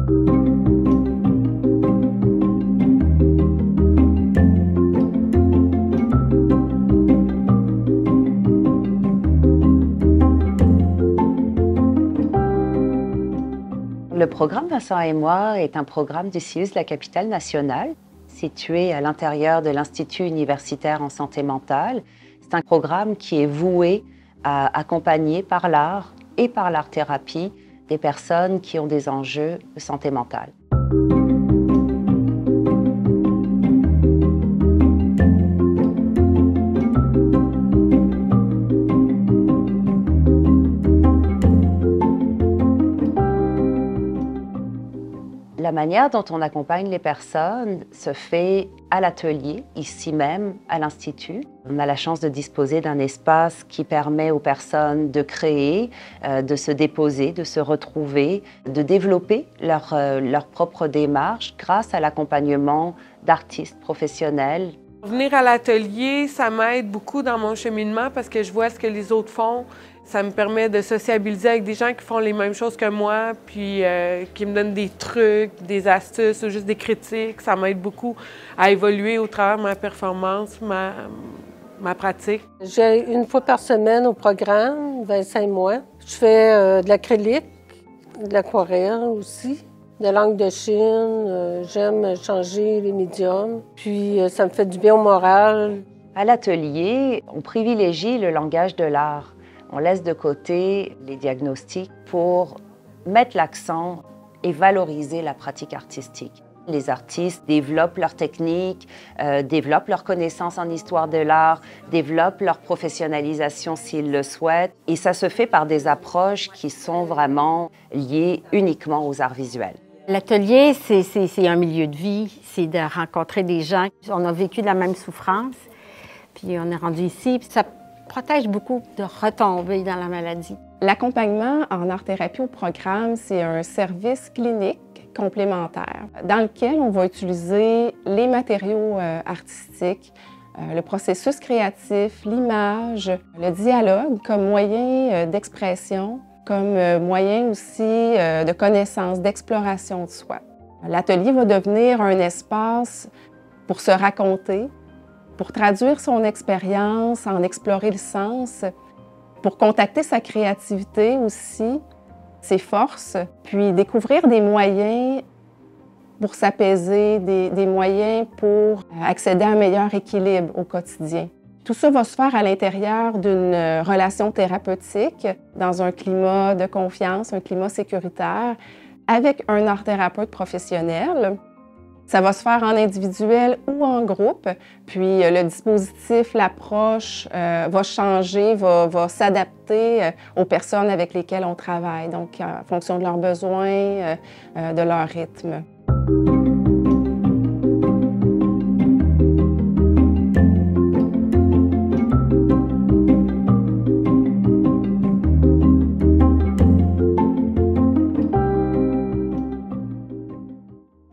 Le programme Vincent et moi est un programme du CIUSD de la capitale nationale, situé à l'intérieur de l'Institut universitaire en santé mentale. C'est un programme qui est voué à accompagner par l'art et par l'art-thérapie des personnes qui ont des enjeux de santé mentale. La manière dont on accompagne les personnes se fait à l'atelier, ici même, à l'Institut. On a la chance de disposer d'un espace qui permet aux personnes de créer, de se déposer, de se retrouver, de développer leur propre démarche grâce à l'accompagnement d'artistes professionnels. Venir à l'atelier, ça m'aide beaucoup dans mon cheminement parce que je vois ce que les autres font. Ça me permet de sociabiliser avec des gens qui font les mêmes choses que moi, puis qui me donnent des trucs, des astuces ou juste des critiques. Ça m'aide beaucoup à évoluer au travers de ma performance, ma pratique. J'ai une fois par semaine au programme, 25 mois. Je fais de l'acrylique, de l'aquarelle aussi, de l'encre de Chine. J'aime changer les médiums, puis ça me fait du bien au moral. À l'atelier, on privilégie le langage de l'art. On laisse de côté les diagnostics pour mettre l'accent et valoriser la pratique artistique. Les artistes développent leur technique, développent leurs connaissances en histoire de l'art, développent leur professionnalisation s'ils le souhaitent. Et ça se fait par des approches qui sont vraiment liées uniquement aux arts visuels. L'atelier, c'est un milieu de vie, c'est de rencontrer des gens. On a vécu la même souffrance, puis on est rendu ici. Ça protège beaucoup de retomber dans la maladie. L'accompagnement en art-thérapie au programme, c'est un service clinique complémentaire dans lequel on va utiliser les matériaux artistiques, le processus créatif, l'image, le dialogue comme moyen d'expression, comme moyen aussi de connaissance, d'exploration de soi. L'atelier va devenir un espace pour se raconter, pour traduire son expérience, en explorer le sens, pour contacter sa créativité aussi, ses forces, puis découvrir des moyens pour s'apaiser, des moyens pour accéder à un meilleur équilibre au quotidien. Tout ça va se faire à l'intérieur d'une relation thérapeutique, dans un climat de confiance, un climat sécuritaire, avec un art-thérapeute professionnel. Ça va se faire en individuel ou en groupe, puis le dispositif, l'approche va changer, va s'adapter aux personnes avec lesquelles on travaille, donc en fonction de leurs besoins, de leur rythme.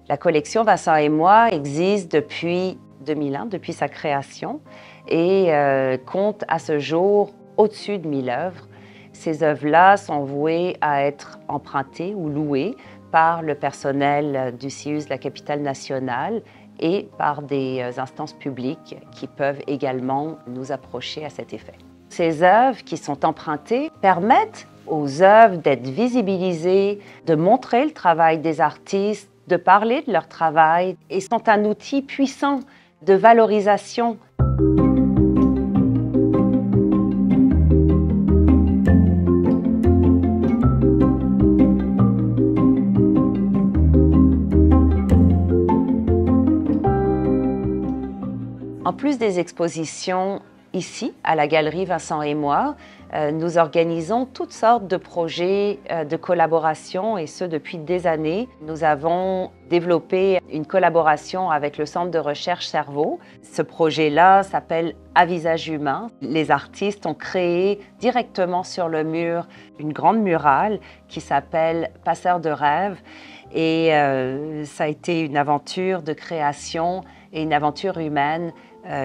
La collection Vincent et moi existe depuis 2001, depuis sa création, et compte à ce jour au-dessus de 1000 œuvres. Ces œuvres-là sont vouées à être empruntées ou louées par le personnel du CIUSD de la capitale nationale et par des instances publiques qui peuvent également nous approcher à cet effet. Ces œuvres qui sont empruntées permettent aux œuvres d'être visibilisées, de montrer le travail des artistes, de parler de leur travail et sont un outil puissant de valorisation. En plus des expositions ici, à la Galerie Vincent et moi, nous organisons toutes sortes de projets de collaboration et ce depuis des années. Nous avons développé une collaboration avec le Centre de recherche Cerveau. Ce projet-là s'appelle À visage humain. Les artistes ont créé directement sur le mur une grande murale qui s'appelle Passeurs de rêves. Et ça a été une aventure de création et une aventure humaine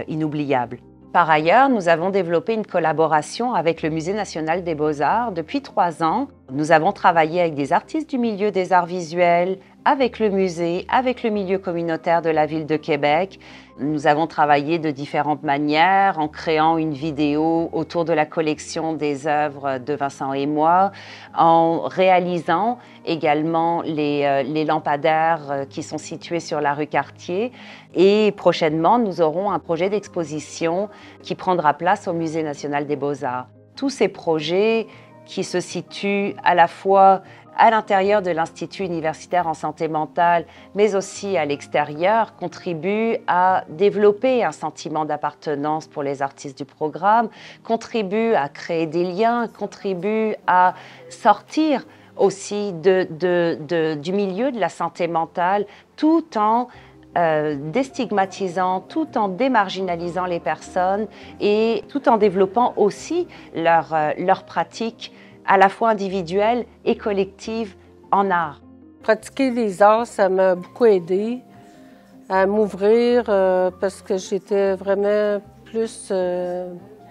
inoubliable. Par ailleurs, nous avons développé une collaboration avec le Musée national des beaux-arts depuis 3 ans. Nous avons travaillé avec des artistes du milieu des arts visuels, avec le musée, avec le milieu communautaire de la Ville de Québec. Nous avons travaillé de différentes manières en créant une vidéo autour de la collection des œuvres de Vincent et moi, en réalisant également les lampadaires qui sont situés sur la rue Cartier. Et prochainement, nous aurons un projet d'exposition qui prendra place au Musée national des beaux-arts. Tous ces projets qui se situent à la fois à l'intérieur de l'Institut universitaire en santé mentale, mais aussi à l'extérieur, contribuent à développer un sentiment d'appartenance pour les artistes du programme, contribuent à créer des liens, contribuent à sortir aussi du milieu de la santé mentale, tout en déstigmatisant, tout en démarginalisant les personnes et tout en développant aussi leur pratique à la fois individuelle et collective en art. Pratiquer les arts, ça m'a beaucoup aidé à m'ouvrir parce que j'étais vraiment plus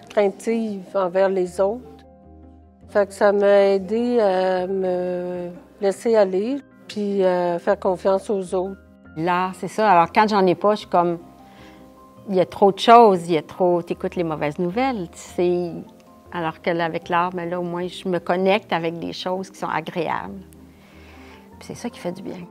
craintive envers les autres. Fait que ça m'a aidé à me laisser aller puis faire confiance aux autres. L'art, c'est ça. Alors, quand j'en ai pas, je suis comme... Il y a trop de choses, t'écoutes les mauvaises nouvelles. Alors que là, avec l'art, là, au moins, je me connecte avec des choses qui sont agréables. Puis c'est ça qui fait du bien.